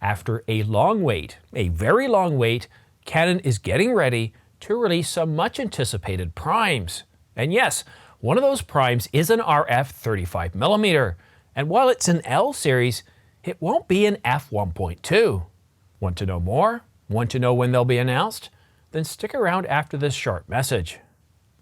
After a long wait, a very long wait, Canon is getting ready to release some much anticipated primes. And yes, one of those primes is an RF 35mm. And while it's an L series, it won't be an f1.2. Want to know more? Want to know when they'll be announced? Then stick around after this short message.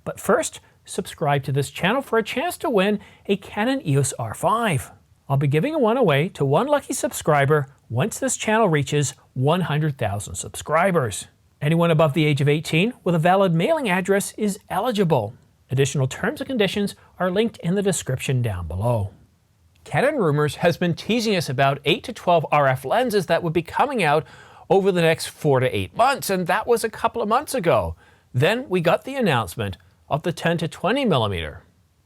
But first, subscribe to this channel for a chance to win a Canon EOS R5. I'll be giving one away to one lucky subscriber once this channel reaches 100,000 subscribers. Anyone above the age of 18 with a valid mailing address is eligible. Additional terms and conditions are linked in the description down below. Canon Rumors has been teasing us about 8 to 12 RF lenses that would be coming out over the next 4 to 8 months, and that was a couple of months ago. Then we got the announcement of the 10 to 20mm,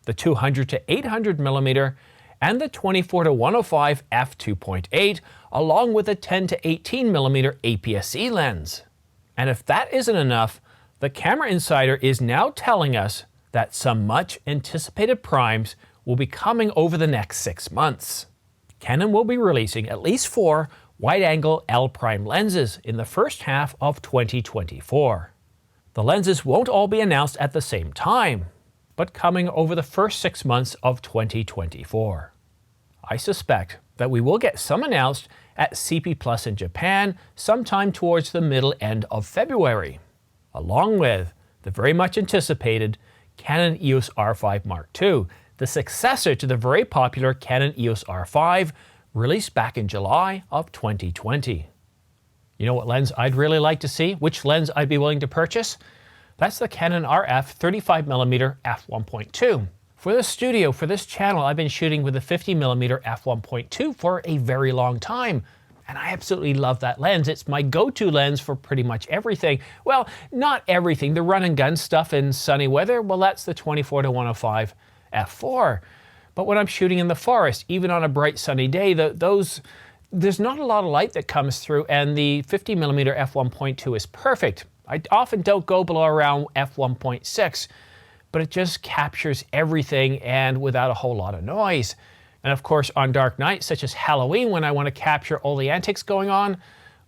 the 200 to 800mm, and the 24 to 105 f2.8, along with a 10 to 18mm APS-C lens. And if that isn't enough, the Camera Insider is now telling us that some much anticipated primes will be coming over the next 6 months. Canon will be releasing at least 4 wide-angle L prime lenses in the first half of 2024. The lenses won't all be announced at the same time, but coming over the first 6 months of 2024. I suspect that we will get some announced at CP Plus in Japan sometime towards the middle end of February, along with the very much anticipated Canon EOS R5 Mark II, the successor to the very popular Canon EOS R5, released back in July of 2020. You know what lens I'd really like to see? Which lens I'd be willing to purchase? That's the Canon RF 35mm f1.2. For the studio, for this channel, I've been shooting with the 50mm f1.2 for a very long time. And I absolutely love that lens. It's my go-to lens for pretty much everything. Well, not everything. The run and gun stuff in sunny weather, well, that's the 24 to 105 f4. But when I'm shooting in the forest, even on a bright sunny day, there's not a lot of light that comes through, and the 50mm f1.2 is perfect. I often don't go below around f1.6, but it just captures everything and without a whole lot of noise. And of course, on dark nights, such as Halloween, when I want to capture all the antics going on,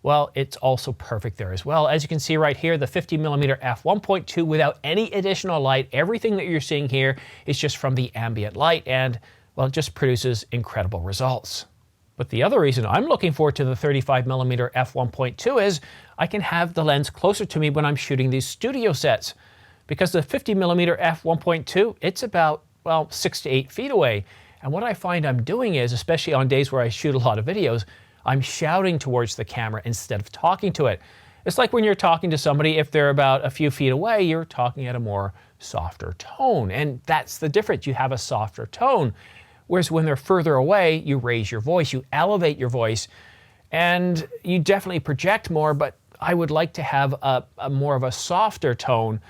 well, it's also perfect there as well. As you can see right here, the 50mm f1.2 without any additional light, everything that you're seeing here is just from the ambient light, and well, it just produces incredible results. But the other reason I'm looking forward to the 35mm f1.2 is I can have the lens closer to me when I'm shooting these studio sets. Because the 50mm f1.2, it's about, well, 6 to 8 feet away. And what I find I'm doing is, especially on days where I shoot a lot of videos, I'm shouting towards the camera instead of talking to it. It's like when you're talking to somebody, if they're about a few feet away, you're talking at a more softer tone. And that's the difference. You have a softer tone. Whereas when they're further away, you raise your voice, you elevate your voice, and you definitely project more, but I would like to have a more of a softer tone.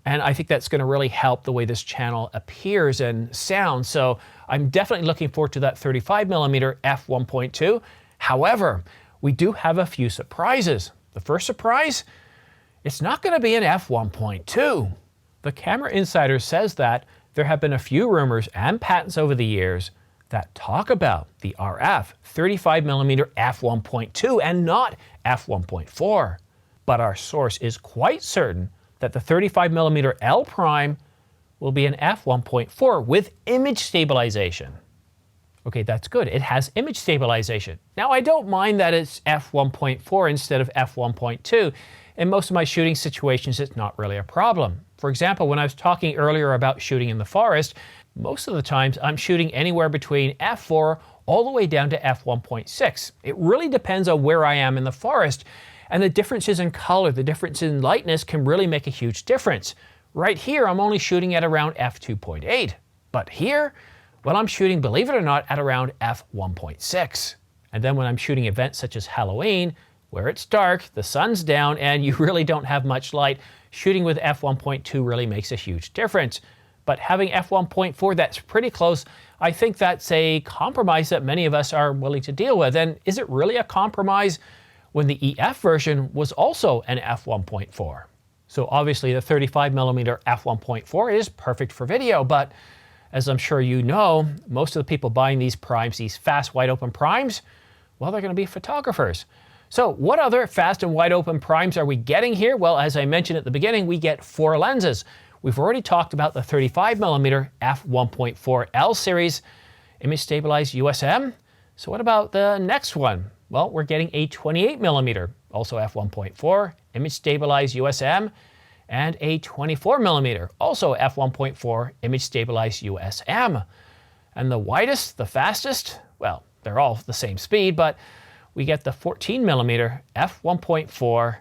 And I think that's going to really help the way this channel appears and sounds. So I'm definitely looking forward to that 35mm f1.2. However, we do have a few surprises. The first surprise, it's not going to be an f1.2. The Camera Insider says that there have been a few rumors and patents over the years that talk about the RF 35mm f1.2 and not f1.4. But our source is quite certain that the 35mm L prime will be an f1.4 with image stabilization. Okay, that's good. It has image stabilization. Now, I don't mind that it's f1.4 instead of f1.2. In most of my shooting situations, it's not really a problem. For example, when I was talking earlier about shooting in the forest, most of the times I'm shooting anywhere between f4 all the way down to f1.6. It really depends on where I am in the forest, and the differences in color, the difference in lightness can really make a huge difference. Right here, I'm only shooting at around f2.8, but here, well, I'm shooting, believe it or not, at around f1.6. And then when I'm shooting events such as Halloween, where it's dark, the sun's down, and you really don't have much light, shooting with f1.2 really makes a huge difference. But having f1.4 that's pretty close, I think that's a compromise that many of us are willing to deal with. And is it really a compromise when the EF version was also an f1.4? So obviously the 35mm f1.4 is perfect for video, but as I'm sure you know, most of the people buying these primes, these fast wide open primes, Well, they're going to be photographers. So what other fast and wide open primes are we getting here? Well, as I mentioned at the beginning, we get 4 lenses. We've already talked about the 35mm f1.4 L series image stabilized USM. So what about the next one? Well, we're getting a 28mm, also f1.4 image stabilized USM, and a 24mm, also f1.4 image stabilized USM. And the widest, the fastest, well, they're all the same speed, but we get the 14mm f1.4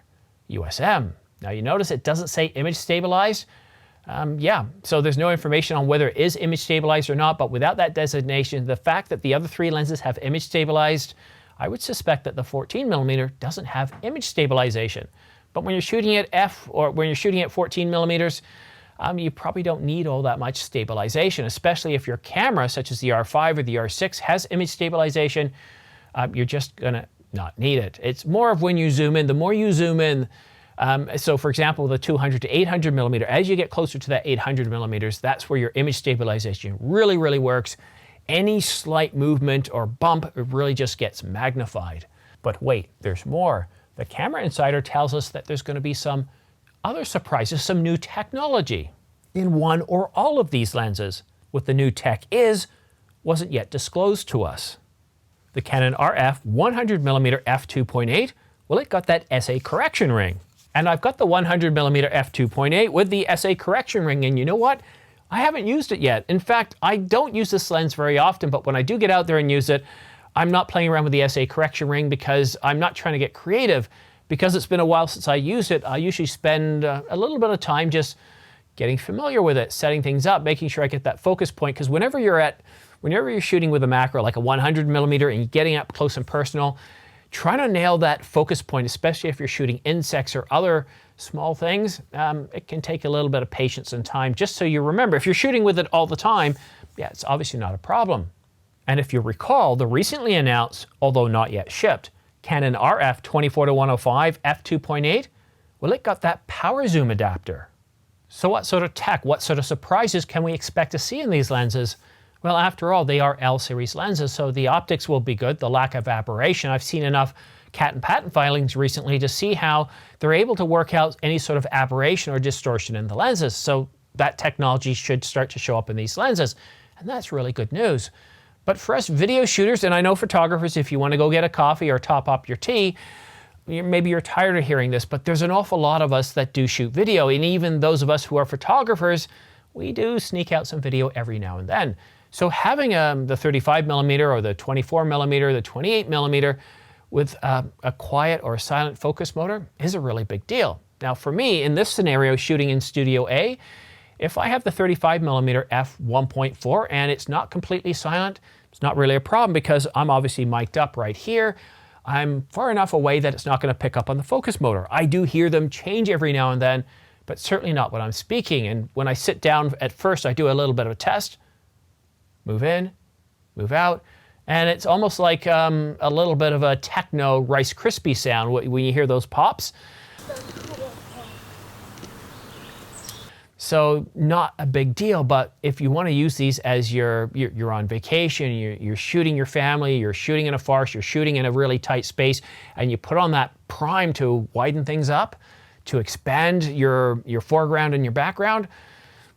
USM. Now you notice it doesn't say image stabilized. Yeah, so there's no information on whether it is image stabilized or not, but without that designation, the fact that the other 3 lenses have image stabilized, I would suspect that the 14mm doesn't have image stabilization. But when you're shooting at when you're shooting at 14mm, you probably don't need all that much stabilization, especially if your camera, such as the R5 or the R6, has image stabilization. You're just gonna not need it. It's more of when you zoom in. The more you zoom in, so for example, the 200 to 800mm, as you get closer to that 800mm, that's where your image stabilization really, really works. Any slight movement or bump, it really just gets magnified. But wait, there's more. The Camera Insider tells us that there's going to be some other surprises, some new technology in one or all of these lenses. What the new tech wasn't yet disclosed to us. The Canon RF 100mm f2.8, well, it got that SA correction ring. And I've got the 100mm f2.8 with the SA correction ring, and you know what? I haven't used it yet. In fact, I don't use this lens very often, but when I do get out there and use it, I'm not playing around with the SA correction ring because I'm not trying to get creative. Because it's been a while since I used it, I usually spend a little bit of time just getting familiar with it, setting things up, making sure I get that focus point. Because whenever you're shooting with a macro like a 100mm and you're getting up close and personal, trying to nail that focus point, especially if you're shooting insects or other small things, it can take a little bit of patience and time, just so you remember. If you're shooting with it all the time, yeah, it's obviously not a problem. And if you recall, the recently announced, although not yet shipped, Canon RF 24-105 f2.8, well, it got that power zoom adapter. So what sort of tech, what sort of surprises can we expect to see in these lenses? Well, after all, they are L-series lenses, so the optics will be good, the lack of aberration. I've seen enough patent filings recently to see how they're able to work out any sort of aberration or distortion in the lenses. So that technology should start to show up in these lenses, and that's really good news. But for us video shooters, and I know photographers, if you want to go get a coffee or top up your tea, maybe you're tired of hearing this, but there's an awful lot of us that do shoot video, and even those of us who are photographers, we do sneak out some video every now and then. So having the 35mm or the 24mm, the 28mm with a quiet or silent focus motor is a really big deal. Now for me, in this scenario, shooting in Studio A, if I have the 35mm f1.4 and it's not completely silent, it's not really a problem because I'm obviously mic'd up right here. I'm far enough away that it's not going to pick up on the focus motor. I do hear them change every now and then, but certainly not when I'm speaking. And when I sit down at first, I do a little bit of a test. Move in, move out. And it's almost like a little bit of a techno Rice Krispie sound when you hear those pops. So not a big deal, but if you want to use these as you're on vacation, you're shooting your family, you're shooting in a forest, you're shooting in a really tight space, and you put on that prime to widen things up, to expand your foreground and your background,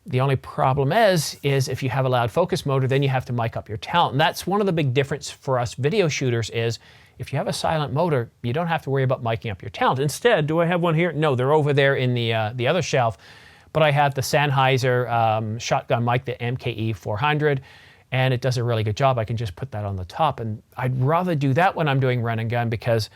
the only problem is if you have a loud focus motor, then you have to mic up your talent. And that's one of the big difference for us video shooters is if you have a silent motor, you don't have to worry about miking up your talent. Instead, do I have one here? No, they're over there in the other shelf. But I have the Sennheiser shotgun mic, the MKE 400, and it does a really good job. I can just put that on the top, and I'd rather do that when I'm doing run and gun because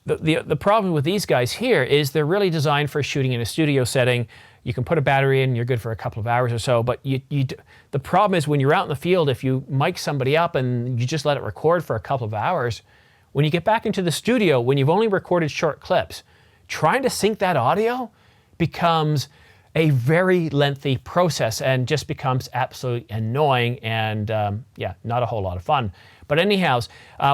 the problem with these guys here is they're really designed for shooting in a studio setting. You can put a battery in, you're good for a couple of hours or so, but the problem is when you're out in the field, if you mic somebody up and you just let it record for a couple of hours, when you get back into the studio, when you've only recorded short clips, trying to sync that audio becomes a very lengthy process and just becomes absolutely annoying and yeah, not a whole lot of fun. But anyhow,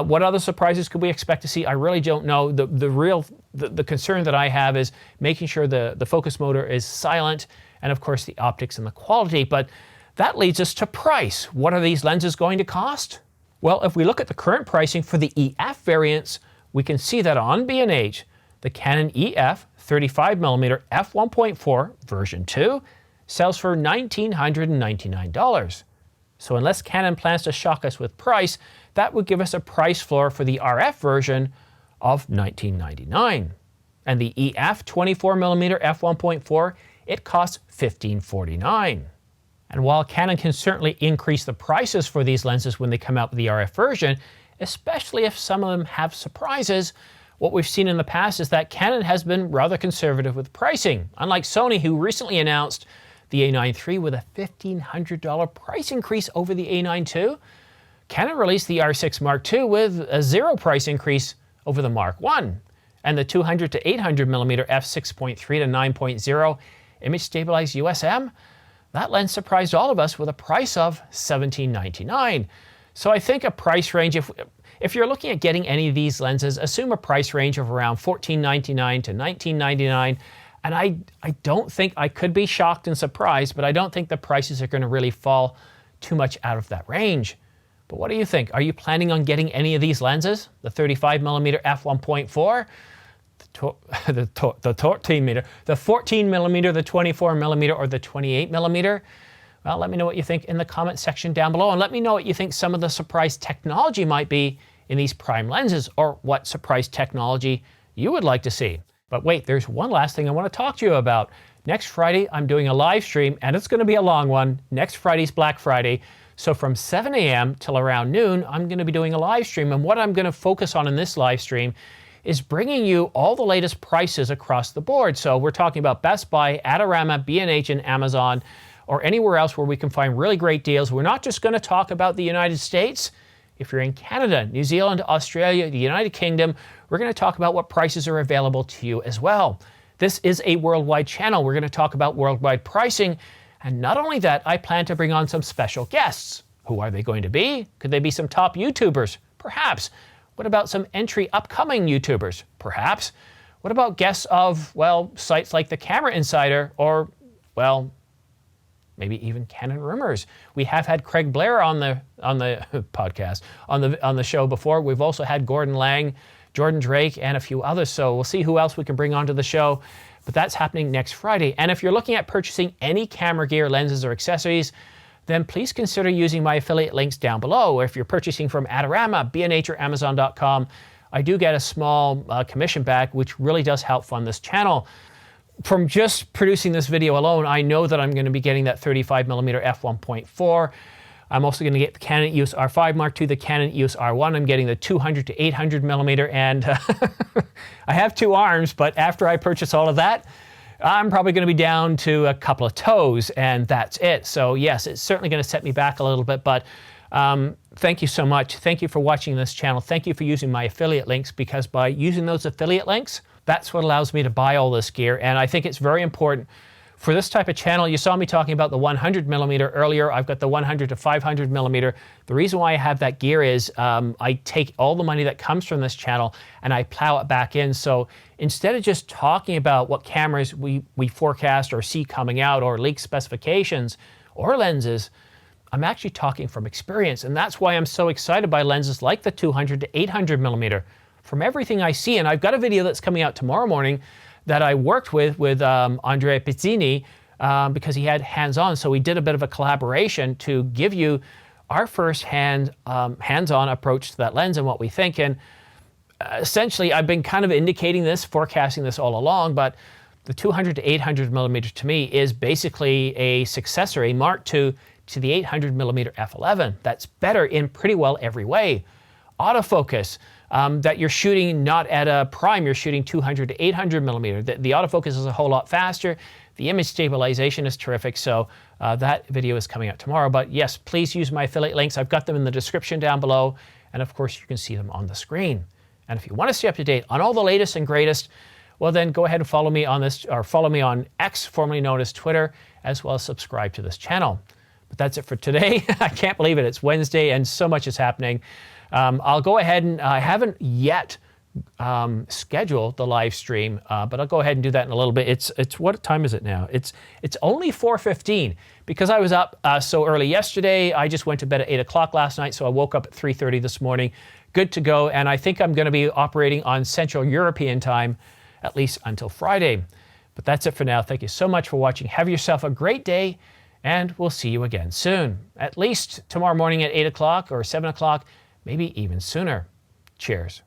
what other surprises could we expect to see? I really don't know. The concern that I have is making sure the focus motor is silent and of course the optics and the quality. But that leads us to price. What are these lenses going to cost? Well, if we look at the current pricing for the EF variants, we can see that on B&H, the Canon EF 35mm f1.4 version 2 sells for $1,999. So unless Canon plans to shock us with price, that would give us a price floor for the RF version of $1,999. And the EF 24mm f1.4, it costs $1,549. And while Canon can certainly increase the prices for these lenses when they come out with the RF version, especially if some of them have surprises, what we've seen in the past is that Canon has been rather conservative with pricing. Unlike Sony, who recently announced the A9 III with a $1,500 price increase over the A9 II, Canon released the R6 Mark II with a zero price increase over the Mark I. And the 200 to 800mm f6.3 to 9.0 image stabilized USM, that lens surprised all of us with a price of $1,799. So I think a price range, if you're looking at getting any of these lenses, assume a price range of around $1,499 to $1,999. And I don't think, I could be shocked and surprised, but I don't think the prices are going to really fall too much out of that range. But what do you think? Are you planning on getting any of these lenses? The 35mm f1.4, the 14mm, the 14mm, the 24mm, or the 28mm? Well, let me know what you think in the comment section down below, and let me know what you think some of the surprise technology might be in these prime lenses, or what surprise technology you would like to see. But wait, there's one last thing I want to talk to you about. Next Friday, I'm doing a live stream, and it's going to be a long one. Next Friday's Black Friday. So from 7 a.m. till around noon, I'm going to be doing a live stream. And what I'm going to focus on in this live stream is bringing you all the latest prices across the board. So we're talking about Best Buy, Adorama, B&H, and Amazon, or anywhere else where we can find really great deals. We're not just going to talk about the United States. If you're in Canada, New Zealand, Australia, the United Kingdom, we're going to talk about what prices are available to you as well. This is a worldwide channel. We're going to talk about worldwide pricing. And not only that, I plan to bring on some special guests. Who are they going to be? Could they be some top YouTubers? Perhaps. What about some entry upcoming YouTubers? Perhaps. What about guests of, well, sites like the Camera Insider, or, well, maybe even Canon Rumors. We have had Craig Blair on the podcast, on the show before. We've also had Gordon Lang, Jordan Drake, and a few others. So we'll see who else we can bring onto the show. But that's happening next Friday. And if you're looking at purchasing any camera gear, lenses, or accessories, then please consider using my affiliate links down below. Or if you're purchasing from Adorama, B&H, or Amazon.com, I do get a small commission back, which really does help fund this channel. From just producing this video alone, I know that I'm going to be getting that 35mm f1.4. I'm also going to get the Canon EOS R5 Mark II, the Canon EOS R1. I'm getting the 200 to 800mm, and I have two arms, but after I purchase all of that, I'm probably going to be down to a couple of toes, and that's it. So yes, it's certainly going to set me back a little bit, but thank you so much. Thank you for watching this channel. Thank you for using my affiliate links, because by using those affiliate links, that's what allows me to buy all this gear. And I think it's very important for this type of channel. You saw me talking about the 100mm earlier. I've got the 100 to 500mm. The reason why I have that gear is I take all the money that comes from this channel and I plow it back in. So instead of just talking about what cameras we forecast or see coming out, or leak specifications or lenses, I'm actually talking from experience. And that's why I'm so excited by lenses like the 200 to 800mm. From everything I see, and I've got a video that's coming out tomorrow morning that I worked with Andrea Pizzini, because he had hands-on. So we did a bit of a collaboration to give you our first hands-on approach to that lens and what we think. And essentially, I've been kind of indicating this, forecasting this all along, but the 200 to 800mm to me is basically a successor, a Mark II to the 800mm f11. That's better in pretty well every way. Autofocus, that you're shooting not at a prime, you're shooting 200 to 800mm. The autofocus is a whole lot faster. The image stabilization is terrific. So that video is coming out tomorrow. But yes, please use my affiliate links. I've got them in the description down below. And of course, you can see them on the screen. And if you want to stay up to date on all the latest and greatest, well, then go ahead and follow me on this, or follow me on X, formerly known as Twitter, as well as subscribe to this channel. But that's it for today. I can't believe it. It's Wednesday and so much is happening. I'll go ahead and I haven't yet schedule the live stream, but I'll go ahead and do that in a little bit. It's what time is it now? It's only 4:15 because I was up so early yesterday. I just went to bed at 8 o'clock last night, so I woke up at 3:30 this morning. Good to go, and I think I'm going to be operating on Central European time at least until Friday. But that's it for now. Thank you so much for watching. Have yourself a great day, and we'll see you again soon. At least tomorrow morning at 8 o'clock or 7 o'clock, maybe even sooner. Cheers.